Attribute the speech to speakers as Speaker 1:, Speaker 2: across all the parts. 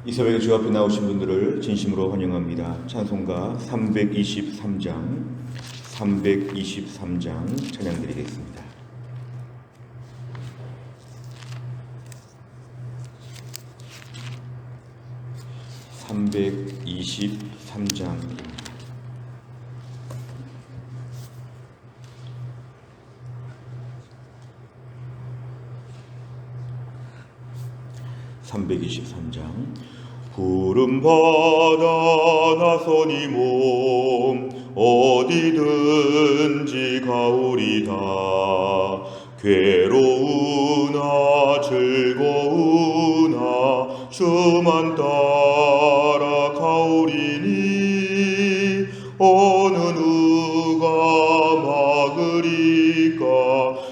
Speaker 1: 이 새벽에 주 앞에 나오신 분들을 진심으로 환영합니다. 찬송가 323장 찬양 드리겠습니다. 323장 323장 푸른 바다 나서니 몸 어디든지 가오리다. 괴로우나 즐거우나 주만 따라 가오리니 어느 누가 막으리까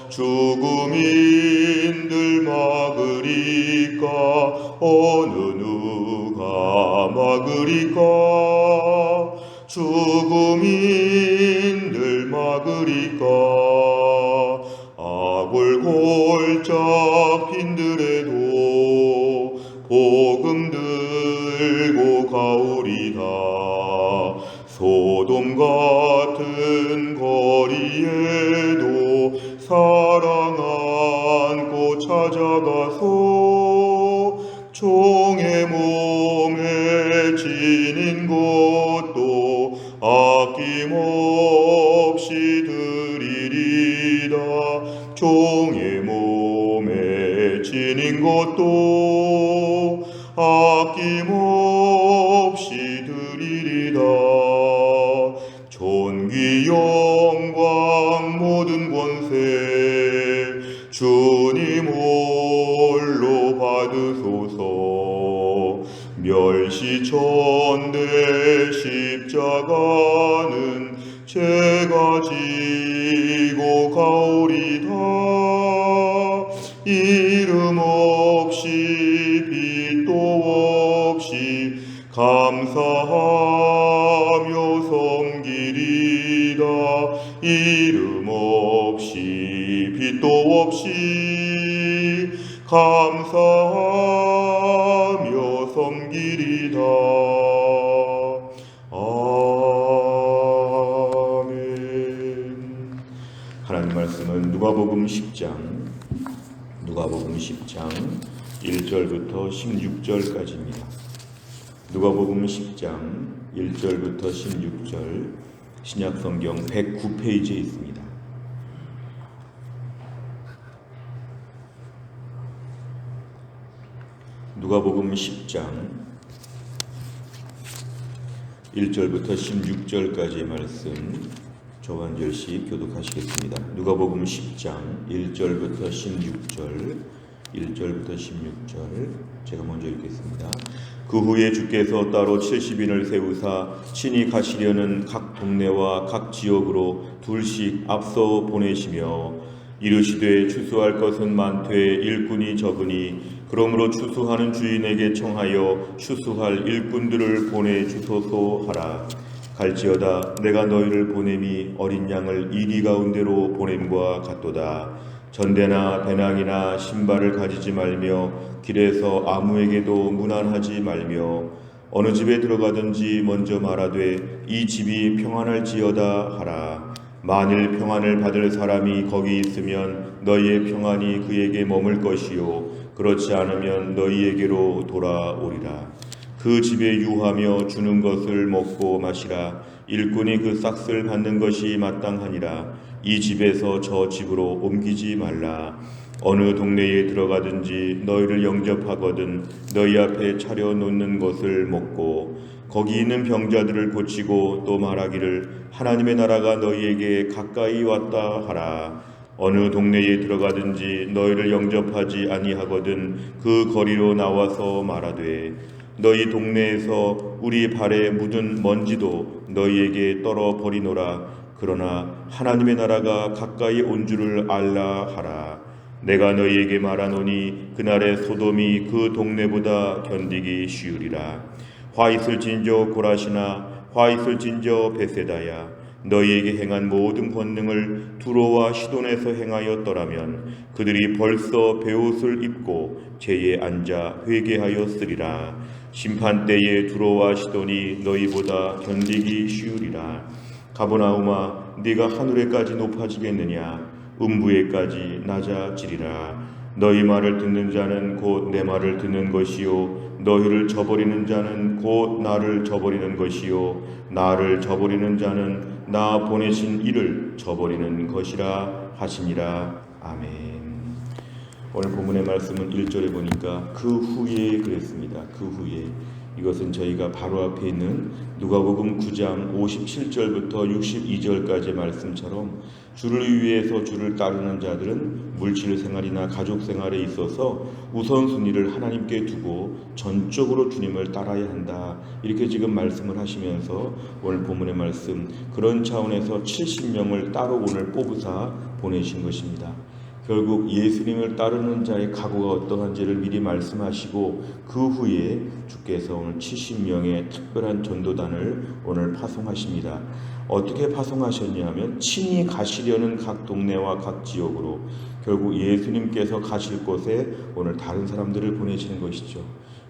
Speaker 1: 죽음인들 막으리까 어느 누가 막으리까 죽음인들 막으리까 아골골짝 빈들에도 복음 들고 가오리다. 소돔 같은 거리에도 사랑 안고 찾아가서 종의 몸에 지닌 것도 아낌없이 드리리다. 종의 몸에 지닌 것도 아낌없이 드리리다. 존귀 영광 모든 권세 주님 홀로 받으소서. 멸시천대 십자가는 제가 지고 가오리다. 이름 없이 빛도 없이 감사하며 섬기리다. 이름 없이 빛도 없이 감사하며 섬기리다. 아멘. 하나님 말씀은 누가복음 10장 1절부터 16절까지입니다. 누가복음 10장 1절부터 16절 신약성경 109페이지에 있습니다. 누가복음 10장 1절부터 16절까지의 말씀 저 한 절씩 교독하시겠습니다. 누가복음 10장 1절부터 16절 제가 먼저 읽겠습니다. 그 후에 주께서 따로 70인을 세우사 친히 가시려는 각 동네와 각 지역으로 둘씩 앞서 보내시며 이르시되 추수할 것은 많되 일꾼이 적으니 그러므로 추수하는 주인에게 청하여 추수할 일꾼들을 보내주소서 하라. 갈지어다 내가 너희를 보냄이 어린 양을 이리 가운데로 보냄과 같도다. 전대나 배낭이나 신발을 가지지 말며 길에서 아무에게도 문안하지 말며 어느 집에 들어가든지 먼저 말하되 이 집이 평안할지어다 하라. 만일 평안을 받을 사람이 거기 있으면 너희의 평안이 그에게 머물 것이요 그렇지 않으면 너희에게로 돌아오리라. 그 집에 유하며 주는 것을 먹고 마시라. 일꾼이 그 싹을 받는 것이 마땅하니라. 이 집에서 저 집으로 옮기지 말라. 어느 동네에 들어가든지 너희를 영접하거든 너희 앞에 차려놓는 것을 먹고 거기 있는 병자들을 고치고 또 말하기를 하나님의 나라가 너희에게 가까이 왔다 하라. 어느 동네에 들어가든지 너희를 영접하지 아니하거든 그 거리로 나와서 말하되 너희 동네에서 우리 발에 묻은 먼지도 너희에게 떨어 버리노라. 그러나 하나님의 나라가 가까이 온 줄을 알라 하라. 내가 너희에게 말하노니 그날의 소돔이 그 동네보다 견디기 쉬우리라. 화 있을진저 고라시나 화 있을진저 베세다야. 너희에게 행한 모든 권능을 두로와 시돈에서 행하였더라면 그들이 벌써 베옷을 입고 제에 앉아 회개하였으리라. 심판 때에 두로와 시돈이 너희보다 견디기 쉬우리라. 가버나움아, 네가 하늘에까지 높아지겠느냐? 음부에까지 낮아지리라. 너희 말을 듣는 자는 곧 내 말을 듣는 것이요 너희를 저버리는 자는 곧 나를 저버리는 것이요 나를 저버리는 자는 나 보내신 이를 저버리는 것이라 하시니라. 아멘. 오늘 본문의 말씀은 1절에 보니까 그 후에 그랬습니다. 그 후에. 이것은 저희가 바로 앞에 있는 누가복음 9장 57절부터 62절까지의 말씀처럼 주를 위해서 주를 따르는 자들은 물질 생활이나 가족 생활에 있어서 우선순위를 하나님께 두고 전적으로 주님을 따라야 한다. 이렇게 지금 말씀을 하시면서 오늘 본문의 말씀 그런 차원에서 70명을 따로 오늘 뽑으사 보내신 것입니다. 결국 예수님을 따르는 자의 각오가 어떠한지를 미리 말씀하시고 그 후에 주께서 오늘 70명의 특별한 전도단을 오늘 파송하십니다. 어떻게 파송하셨냐 하면 친히 가시려는 각 동네와 각 지역으로 결국 예수님께서 가실 곳에 오늘 다른 사람들을 보내시는 것이죠.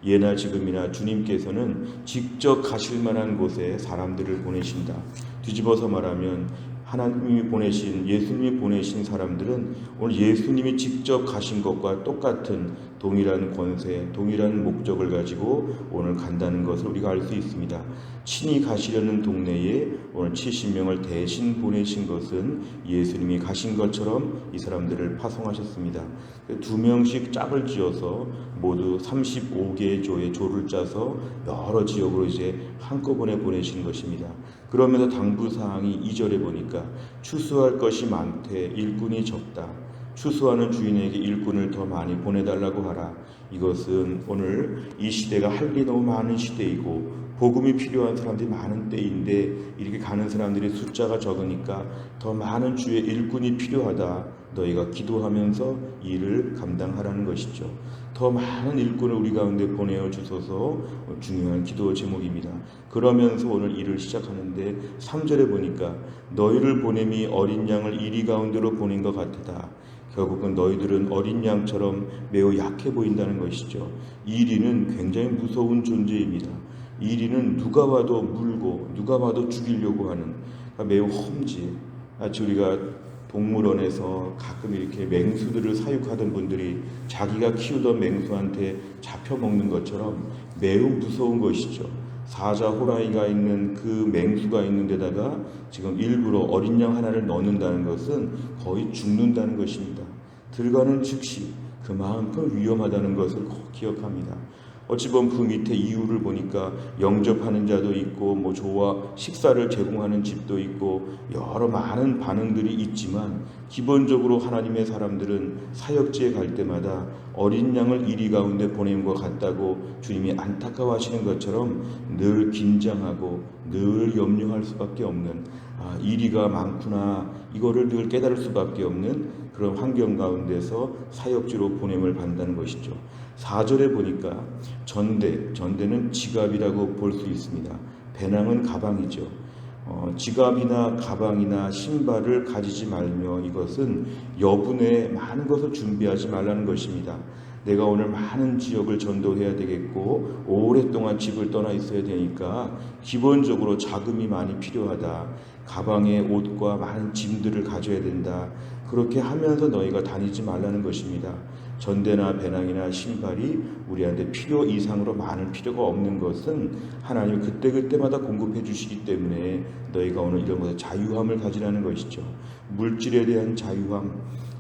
Speaker 1: 예나 지금이나 주님께서는 직접 가실 만한 곳에 사람들을 보내신다. 뒤집어서 말하면 하나님이 보내신 예수님이 보내신 사람들은 오늘 예수님이 직접 가신 것과 똑같은 동일한 권세, 동일한 목적을 가지고 오늘 간다는 것을 우리가 알 수 있습니다. 친히 가시려는 동네에 오늘 70명을 대신 보내신 것은 예수님이 가신 것처럼 이 사람들을 파송하셨습니다. 2명씩 짝을 지어서 모두 35개의 조에 조를 짜서 여러 지역으로 이제 한꺼번에 보내신 것입니다. 그러면서 당부사항이 2절에 보니까 추수할 것이 많되 일꾼이 적다. 추수하는 주인에게 일꾼을 더 많이 보내달라고 하라. 이것은 오늘 이 시대가 할 일이 너무 많은 시대이고 복음이 필요한 사람들이 많은 때인데 이렇게 가는 사람들이 숫자가 적으니까 더 많은 주의 일꾼이 필요하다. 너희가 기도하면서 일을 감당하라는 것이죠. 더 많은 일꾼을 우리 가운데 보내어 주소서 중요한 기도 제목입니다. 그러면서 오늘 일을 시작하는데 3절에 보니까 너희를 보냄이 어린 양을 이리 가운데로 보낸 것 같으다. 결국은 너희들은 어린 양처럼 매우 약해 보인다는 것이죠. 이리는 굉장히 무서운 존재입니다. 이리는 누가 와도 물고 누가 와도 죽이려고 하는 매우 험지. 우리가 동물원에서 가끔 이렇게 맹수들을 사육하던 분들이 자기가 키우던 맹수한테 잡혀 먹는 것처럼 매우 무서운 것이죠. 사자 호랑이가 있는 그 맹수가 있는 데다가 지금 일부러 어린 양 하나를 넣는다는 것은 거의 죽는다는 것입니다. 들어가는 즉시 그만큼 위험하다는 것을 꼭 기억합니다. 어찌 보면 그 밑에 이유를 보니까 영접하는 자도 있고 조와 식사를 제공하는 집도 있고 여러 많은 반응들이 있지만 기본적으로 하나님의 사람들은 사역지에 갈 때마다 어린 양을 이리 가운데 보냄과 같다고 주님이 안타까워하시는 것처럼 늘 긴장하고 늘 염려할 수밖에 없는 이리가 많구나 이거를 늘 깨달을 수밖에 없는 그런 환경 가운데서 사역지로 보냄을 받는다는 것이죠. 4절에 보니까 전대는 지갑이라고 볼 수 있습니다. 배낭은 가방이죠. 지갑이나 가방이나 신발을 가지지 말며 이것은 여분의 많은 것을 준비하지 말라는 것입니다. 내가 오늘 많은 지역을 전도해야 되겠고 오랫동안 집을 떠나 있어야 되니까 기본적으로 자금이 많이 필요하다. 가방에 옷과 많은 짐들을 가져야 된다. 그렇게 하면서 너희가 다니지 말라는 것입니다. 전대나 배낭이나 신발이 우리한테 필요 이상으로 많을 필요가 없는 것은 하나님이 그때그때마다 공급해 주시기 때문에 너희가 오늘 이런 것에 자유함을 가지라는 것이죠. 물질에 대한 자유함,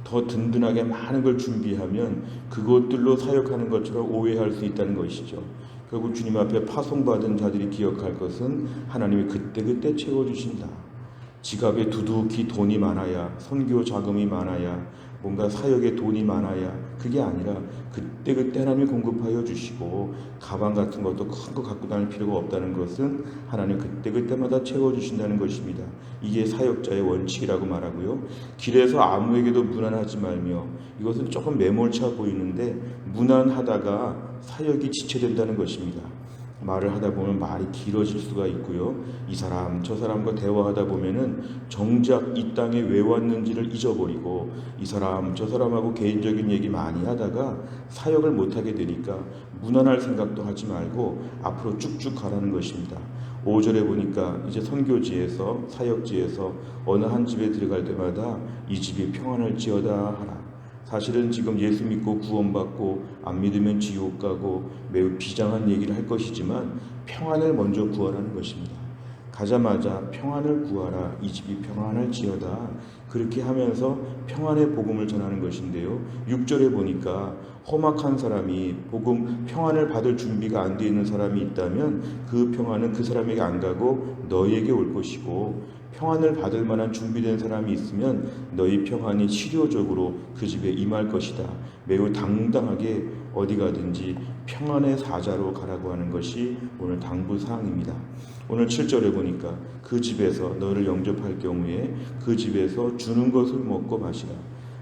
Speaker 1: 더 든든하게 많은 걸 준비하면 그것들로 사역하는 것처럼 오해할 수 있다는 것이죠. 결국 주님 앞에 파송받은 자들이 기억할 것은 하나님이 그때그때 채워주신다. 지갑에 두둑히 돈이 많아야, 선교 자금이 많아야, 뭔가 사역에 돈이 많아야 그게 아니라 그때그때 하나님이 공급하여 주시고 가방 같은 것도 큰 거 갖고 다닐 필요가 없다는 것은 하나님 그때그때마다 채워주신다는 것입니다. 이게 사역자의 원칙이라고 말하고요. 길에서 아무에게도 무난하지 말며 이것은 조금 매몰차 보이는데 무난하다가 사역이 지체된다는 것입니다. 말을 하다 보면 말이 길어질 수가 있고요. 이 사람 저 사람과 대화하다 보면은 정작 이 땅에 왜 왔는지를 잊어버리고 이 사람 저 사람하고 개인적인 얘기 많이 하다가 사역을 못하게 되니까 무난할 생각도 하지 말고 앞으로 쭉쭉 가라는 것입니다. 5절에 보니까 이제 선교지에서 사역지에서 어느 한 집에 들어갈 때마다 이 집이 평안할지어다 하라. 사실은 지금 예수 믿고 구원받고 안 믿으면 지옥 가고 매우 비장한 얘기를 할 것이지만 평안을 먼저 구하라는 것입니다. 가자마자 평안을 구하라. 이 집이 평안할지어다. 그렇게 하면서 평안의 복음을 전하는 것인데요. 6절에 보니까 험악한 사람이 복음 평안을 받을 준비가 안 되어 있는 사람이 있다면 그 평안은 그 사람에게 안 가고 너희에게 올 것이고 평안을 받을 만한 준비된 사람이 있으면 너희 평안이 치료적으로 그 집에 임할 것이다. 매우 당당하게 어디 가든지 평안의 사자로 가라고 하는 것이 오늘 당부사항입니다. 오늘 7절에 보니까 그 집에서 너를 영접할 경우에 그 집에서 주는 것을 먹고 마시라.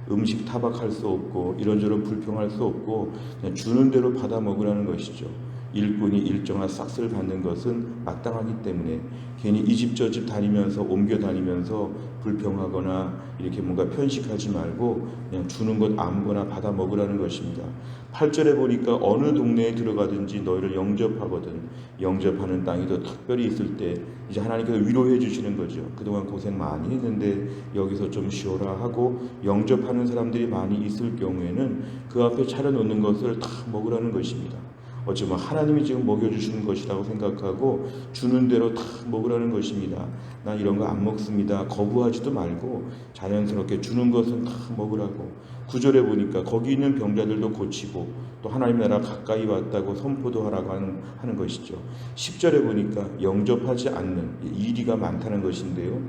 Speaker 1: 음식 타박할 수 없고 이런저런 불평할 수 없고 그냥 주는 대로 받아 먹으라는 것이죠. 일꾼이 일정한 싹스를 받는 것은 마땅하기 때문에 괜히 이 집 저 집 다니면서 옮겨 다니면서 불평하거나 이렇게 뭔가 편식하지 말고 그냥 주는 것 아무거나 받아 먹으라는 것입니다. 8절에 보니까 어느 동네에 들어가든지 너희를 영접하거든. 영접하는 땅이 더 특별히 있을 때 이제 하나님께서 위로해 주시는 거죠. 그동안 고생 많이 했는데 여기서 좀 쉬어라 하고 영접하는 사람들이 많이 있을 경우에는 그 앞에 차려놓는 것을 다 먹으라는 것입니다. 어쩌면 하나님이 지금 먹여주시는 것이라고 생각하고 주는 대로 다 먹으라는 것입니다. 난 이런 거 안 먹습니다. 거부하지도 말고 자연스럽게 주는 것은 다 먹으라고. 9절에 보니까 거기 있는 병자들도 고치고 또 하나님 나라 가까이 왔다고 선포도 하라고 하는 것이죠. 10절에 보니까 영접하지 않는 이리가 많다는 것인데요.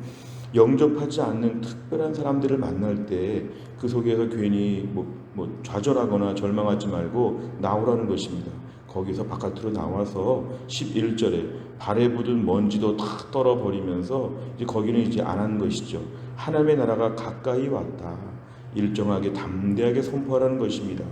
Speaker 1: 영접하지 않는 특별한 사람들을 만날 때 그 속에서 괜히 좌절하거나 절망하지 말고 나오라는 것입니다. 거기서 바깥으로 나와서 11절에 발에 묻은 먼지도 다 떨어버리면서 이제 거기는 이제 안 하는 것이죠. 하나님의 나라가 가까이 왔다. 일정하게 담대하게 선포하라는 것입니다.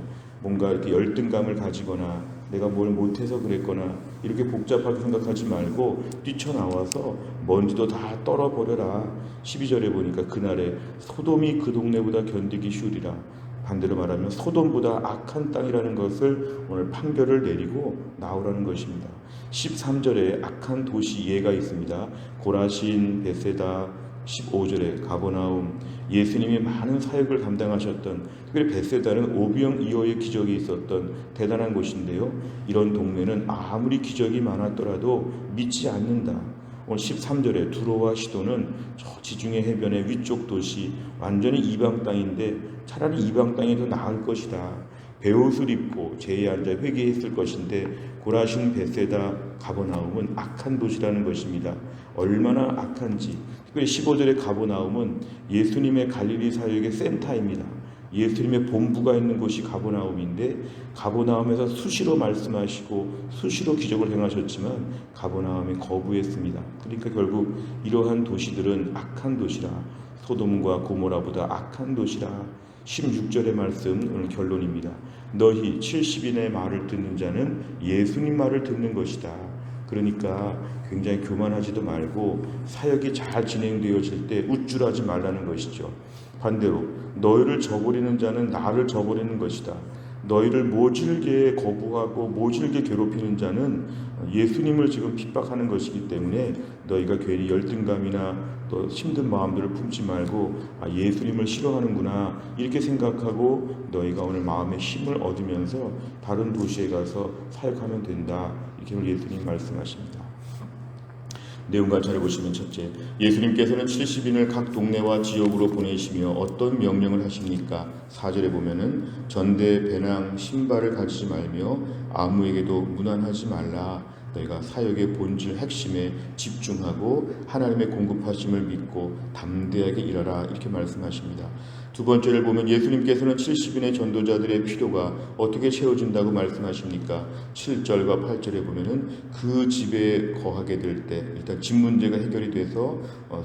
Speaker 1: 뭔가 이렇게 열등감을 가지거나 내가 뭘 못해서 그랬거나 이렇게 복잡하게 생각하지 말고 뛰쳐나와서 먼지도 다 떨어버려라. 12절에 보니까 그날에 소돔이 그 동네보다 견디기 쉬우리라. 반대로 말하면 소돔보다 악한 땅이라는 것을 오늘 판결을 내리고 나오라는 것입니다. 13절에 악한 도시 예가 있습니다. 고라신, 베세다, 15절에 가버나움, 예수님이 많은 사역을 감당하셨던, 특별히 베세다는 오병 이어의 기적이 있었던 대단한 곳인데요. 이런 동네는 아무리 기적이 많았더라도 믿지 않는다. 오늘 13절에 두로와 시도는 저 지중해 해변의 위쪽 도시, 완전히 이방 땅인데 차라리 이방 땅이 더 나을 것이다. 베옷을 입고 제에 앉아 회개했을 것인데 고라신, 베세다, 가버나움은 악한 도시라는 것입니다. 얼마나 악한지. 특별히 15절의 가버나움은 예수님의 갈릴리 사역의 센터입니다. 예수님의 본부가 있는 곳이 가버나움인데 가버나움에서 수시로 말씀하시고 수시로 기적을 행하셨지만 가버나움이 거부했습니다. 그러니까 결국 이러한 도시들은 악한 도시라. 소돔과 고모라보다 악한 도시라. 16절의 말씀 오늘 결론입니다. 너희 70인의 말을 듣는 자는 예수님 말을 듣는 것이다. 그러니까 굉장히 교만하지도 말고 사역이 잘 진행되어질 때 우쭐하지 말라는 것이죠. 반대로 너희를 저버리는 자는 나를 저버리는 것이다. 너희를 모질게 거부하고 모질게 괴롭히는 자는 예수님을 지금 핍박하는 것이기 때문에 너희가 괜히 열등감이나 또 힘든 마음들을 품지 말고 예수님을 싫어하는구나 이렇게 생각하고 너희가 오늘 마음의 힘을 얻으면서 다른 도시에 가서 사역하면 된다. 이렇게 오늘 예수님 말씀하십니다. 내용과 잘 보시면 첫째, 예수님께서는 70인을 각 동네와 지역으로 보내시며 어떤 명령을 하십니까? 4절에 보면은 전대, 배낭, 신발을 가지지 말며 아무에게도 무난하지 말라. 너희가 사역의 본질 핵심에 집중하고 하나님의 공급하심을 믿고 담대하게 일하라. 이렇게 말씀하십니다. 두 번째를 보면 예수님께서는 70인의 전도자들의 필요가 어떻게 채워진다고 말씀하십니까? 7절과 8절에 보면은 그 집에 거하게 될 때 일단 집 문제가 해결이 돼서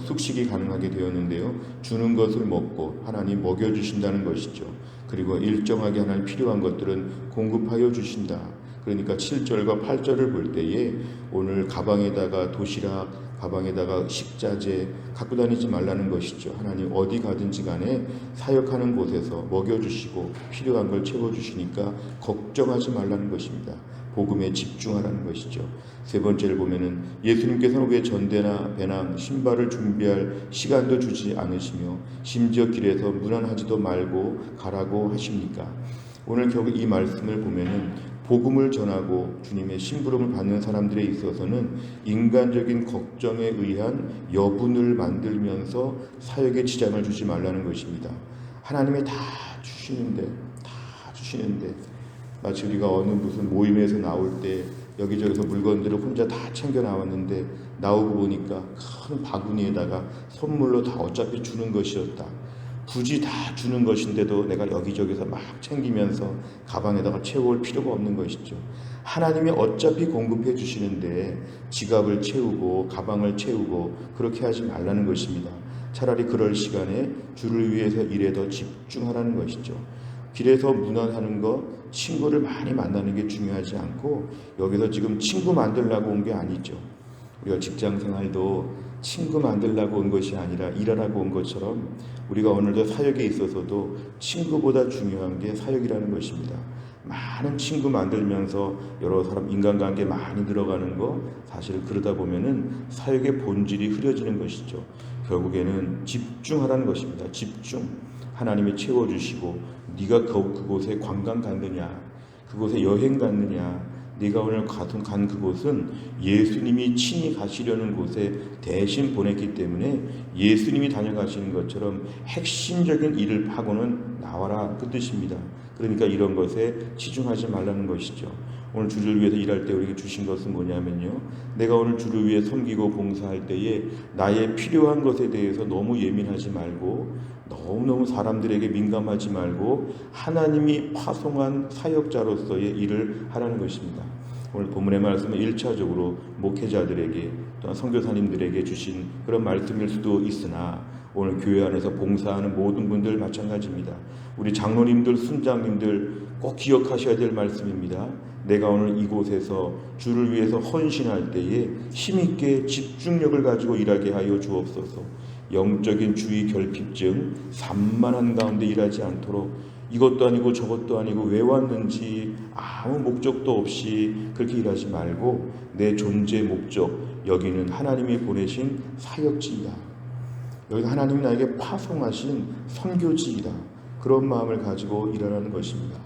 Speaker 1: 숙식이 가능하게 되었는데요. 주는 것을 먹고 하나님 먹여주신다는 것이죠. 그리고 일정하게 하나님 필요한 것들은 공급하여 주신다. 그러니까 7절과 8절을 볼 때에 오늘 가방에다가 도시락, 가방에다가 식자재 갖고 다니지 말라는 것이죠. 하나님 어디 가든지 간에 사역하는 곳에서 먹여주시고 필요한 걸 채워주시니까 걱정하지 말라는 것입니다. 복음에 집중하라는 것이죠. 세 번째를 보면은 예수님께서는 왜 전대나 배낭, 신발을 준비할 시간도 주지 않으시며 심지어 길에서 무난하지도 말고 가라고 하십니까? 오늘 결국 이 말씀을 보면은 복음을 전하고 주님의 심부름을 받는 사람들에 있어서는 인간적인 걱정에 의한 여분을 만들면서 사역에 지장을 주지 말라는 것입니다. 하나님이 다 주시는데 마치 우리가 어느 무슨 모임에서 나올 때 여기저기서 물건들을 혼자 다 챙겨 나왔는데 나오고 보니까 큰 바구니에다가 선물로 다 어차피 주는 것이었다. 굳이 다 주는 것인데도 내가 여기저기서 막 챙기면서 가방에다가 채워올 필요가 없는 것이죠. 하나님이 어차피 공급해 주시는데 지갑을 채우고 가방을 채우고 그렇게 하지 말라는 것입니다. 차라리 그럴 시간에 주를 위해서 일에 더 집중하라는 것이죠. 길에서 무난하는 것, 친구를 많이 만나는 게 중요하지 않고 여기서 지금 친구 만들려고 온 게 아니죠. 우리가 직장 생활도 친구 만들려고 온 것이 아니라 일하라고 온 것처럼 우리가 오늘도 사역에 있어서도 친구보다 중요한 게 사역이라는 것입니다. 많은 친구 만들면서 여러 사람 인간관계 많이 늘어가는 거 사실 그러다 보면은 사역의 본질이 흐려지는 것이죠. 결국에는 집중하라는 것입니다. 집중. 하나님이 채워주시고 네가 그곳에 관광 갔느냐, 그곳에 여행 갔느냐, 네가 오늘 간 그곳은 예수님이 친히 가시려는 곳에 대신 보냈기 때문에 예수님이 다녀가시는 것처럼 핵심적인 일을 하고는 나와라, 그 뜻입니다. 그러니까 이런 것에 치중하지 말라는 것이죠. 오늘 주를 위해서 일할 때 우리에게 주신 것은 뭐냐면요, 내가 오늘 주를 위해 섬기고 봉사할 때에 나의 필요한 것에 대해서 너무 예민하지 말고 너무너무 사람들에게 민감하지 말고 하나님이 파송한 사역자로서의 일을 하라는 것입니다. 오늘 본문의 말씀은 1차적으로 목회자들에게 또한 선교사님들에게 주신 그런 말씀일 수도 있으나 오늘 교회 안에서 봉사하는 모든 분들 마찬가지입니다. 우리 장로님들, 순장님들 꼭 기억하셔야 될 말씀입니다. 내가 오늘 이곳에서 주를 위해서 헌신할 때에 힘있게 집중력을 가지고 일하게 하여 주옵소서. 영적인 주의 결핍증, 산만한 가운데 일하지 않도록 이것도 아니고 저것도 아니고 왜 왔는지 아무 목적도 없이 그렇게 일하지 말고 내 존재 목적, 여기는 하나님이 보내신 사역지이다. 여기는 하나님이 나에게 파송하신 선교지이다. 그런 마음을 가지고 일하라는 것입니다.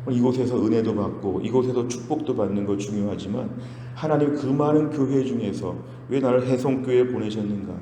Speaker 1: 이곳에서 은혜도 받고 이곳에서 축복도 받는 것 중요하지만 하나님 그 많은 교회 중에서 왜 나를 해성교회에 보내셨는가?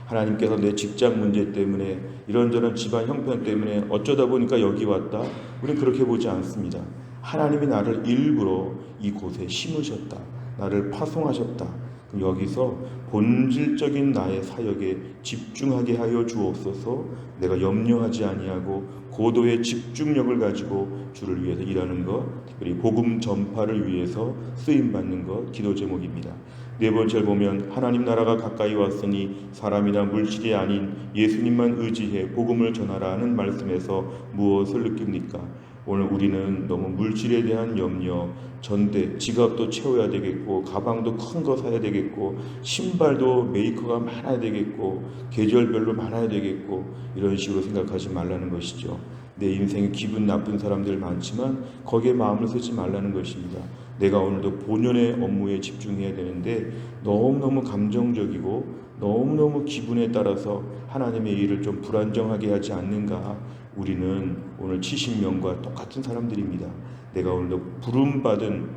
Speaker 1: 하나님께서 내 직장 문제 때문에 이런저런 집안 형편 때문에 어쩌다 보니까 여기 왔다. 우리는 그렇게 보지 않습니다. 하나님이 나를 일부러 이곳에 심으셨다. 나를 파송하셨다. 그럼 여기서 본질적인 나의 사역에 집중하게 하여 주옵소서. 내가 염려하지 아니하고 고도의 집중력을 가지고 주를 위해서 일하는 것, 특별히 복음 전파를 위해서 쓰임받는 것, 기도 제목입니다. 네 번째를 보면 하나님 나라가 가까이 왔으니 사람이나 물질이 아닌 예수님만 의지해 복음을 전하라는 말씀에서 무엇을 느낍니까? 오늘 우리는 너무 물질에 대한 염려, 전대, 지갑도 채워야 되겠고 가방도 큰 거 사야 되겠고 신발도 메이커가 많아야 되겠고 계절별로 많아야 되겠고 이런 식으로 생각하지 말라는 것이죠. 내 인생에 기분 나쁜 사람들 많지만 거기에 마음을 쓰지 말라는 것입니다. 내가 오늘도 본연의 업무에 집중해야 되는데 너무너무 감정적이고 너무너무 기분에 따라서 하나님의 일을 좀 불안정하게 하지 않는가. 우리는 오늘 70명과 똑같은 사람들입니다. 내가 오늘도 부름받은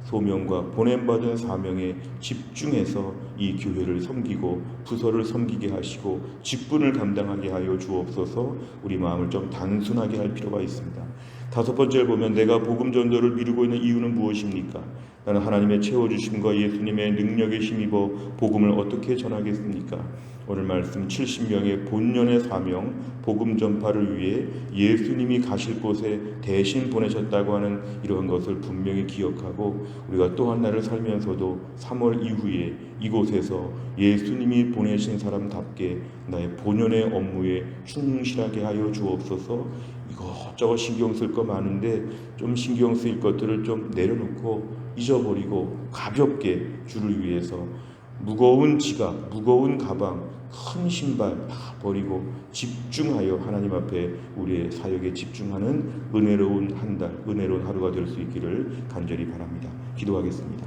Speaker 1: 소명과 보냄받은 사명에 집중해서 이 교회를 섬기고 부서를 섬기게 하시고 직분을 감당하게 하여 주옵소서. 우리 마음을 좀 단순하게 할 필요가 있습니다. 다섯 번째를 보면 내가 복음 전도를 미루고 있는 이유는 무엇입니까? 나는 하나님의 채워주심과 예수님의 능력에 힘입어 복음을 어떻게 전하겠습니까? 오늘 말씀 70명의 본연의 사명, 복음 전파를 위해 예수님이 가실 곳에 대신 보내셨다고 하는 이러한 것을 분명히 기억하고 우리가 또 하나를 살면서도 3월 이후에 이곳에서 예수님이 보내신 사람답게 나의 본연의 업무에 충실하게 하여 주옵소서. 이것저것 신경 쓸 거 많은데 좀 신경 쓰일 것들을 좀 내려놓고 잊어버리고 가볍게 주를 위해서 무거운 지갑, 무거운 가방, 큰 신발 다 버리고 집중하여 하나님 앞에 우리의 사역에 집중하는 은혜로운 한 달, 은혜로운 하루가 될 수 있기를 간절히 바랍니다. 기도하겠습니다.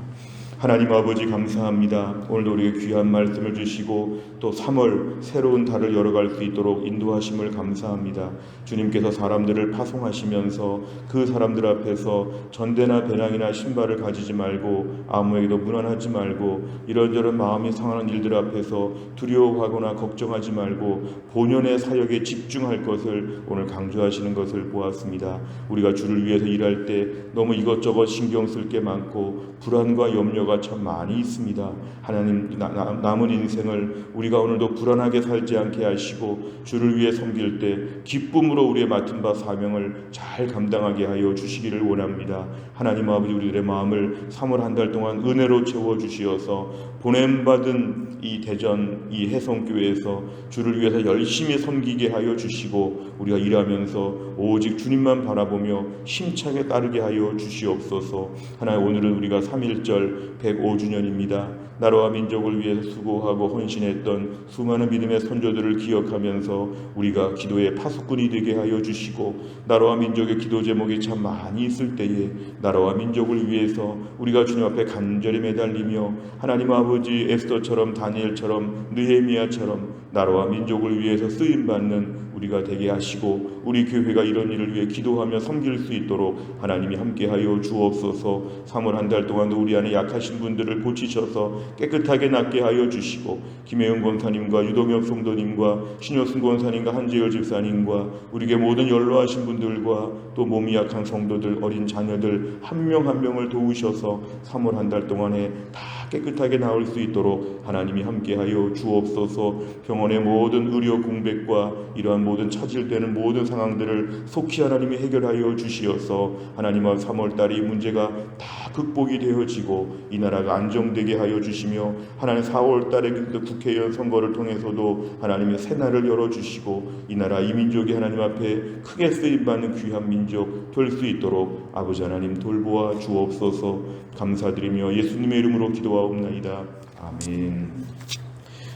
Speaker 1: 하나님 아버지 감사합니다. 오늘도 우리에게 귀한 말씀을 주시고 또 3월 새로운 달을 열어갈 수 있도록 인도하심을 감사합니다. 주님께서 사람들을 파송하시면서 그 사람들 앞에서 전대나 배낭이나 신발을 가지지 말고 아무에게도 무난하지 말고 이런저런 마음이 상하는 일들 앞에서 두려워하거나 걱정하지 말고 본연의 사역에 집중할 것을 오늘 강조하시는 것을 보았습니다. 우리가 주를 위해서 일할 때 너무 이것저것 신경 쓸 게 많고 불안과 염려가 참 많이 있습니다. 하나님 남은 인생을 우리가 오늘도 불안하게 살지 않게 하시고 주를 위해 섬길 때 기쁨으로 우리의 맡은 바 사명을 잘 감당하게 하여 주시기를 원합니다. 하나님 아버지 우리들의 마음을 3월 한 달 동안 은혜로 채워주시어서 보냄받은 이 대전 이 해성교회에서 주를 위해서 열심히 섬기게 하여 주시고 우리가 일하면서 오직 주님만 바라보며 힘차게 따르게 하여 주시옵소서. 하나님 오늘은 우리가 3.1절 105주년입니다. 나라와 민족을 위해서 수고하고 헌신했던 수많은 믿음의 선조들을 기억하면서 우리가 기도의 파수꾼이 되게 하여 주시고 나라와 민족의 기도 제목이 참 많이 있을 때에 나라와 민족을 위해서 우리가 주님 앞에 간절히 매달리며 하나님 아버지 에스더처럼 다니엘처럼 느헤미야처럼 나라와 민족을 위해서 쓰임받는 우리가 되게 하시고 우리 교회가 이런 일을 위해 기도하며 섬길 수 있도록 하나님이 함께하여 주옵소서. 3월 한 달 동안도 우리 안에 약하신 분들을 고치셔서 깨끗하게 낫게 하여 주시고 김혜영 권사님과 유동엽 성도님과 신효승 권사님과 한재열 집사님과 우리에게 모든 연로하신 분들과 또 몸이 약한 성도들 어린 자녀들 한 명 한 명을 도우셔서 3월 한 달 동안에 다 깨끗하게 나올 수 있도록 하나님이 함께하여 주옵소서. 병원의 모든 의료 공백과 이러한 모든 차질되는 모든 상황들을 속히 하나님이 해결하여 주시어서 하나님과 3월달이 문제가 다 극복이 되어지고 이 나라가 안정되게 하여 주시며 하나님 4월달에 국회의원 선거를 통해서도 하나님의 새날을 열어주시고 이 나라 이 민족이 하나님 앞에 크게 쓰임받는 귀한 민족 될 수 있도록 아버지 하나님 돌보아 주옵소서. 감사드리며 예수님의 이름으로 기도하옵나이다. 아멘.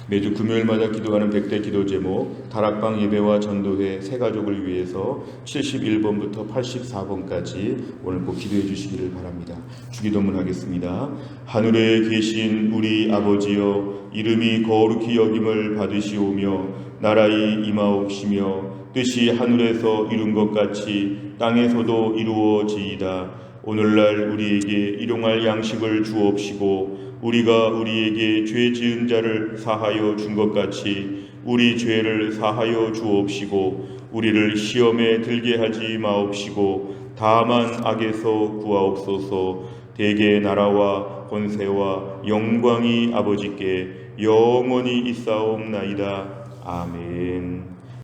Speaker 1: 매주 금요일마다 기도하는 100대 기도 제목 다락방 예배와 전도회 새 가족을 위해서 71번부터 84번까지 오늘 꼭 기도해 주시기를 바랍니다. 주기도문 하겠습니다. 하늘에 계신 우리 아버지여 이름이 거룩히 여김을 받으시오며 나라의 임하옵시며 뜻이 하늘에서 이룬 것 같이 땅에서도 이루어지이다. 오늘날 우리에게 일용할 양식을 주옵시고 우리가 우리에게 죄 지은 자를 사하여 준 것 같이 우리 죄를 사하여 주옵시고 우리를 시험에 들게 하지 마옵시고 다만 악에서 구하옵소서. 대개 나라와 권세와 영광이 아버지께 영원히 있사옵나이다. 아멘.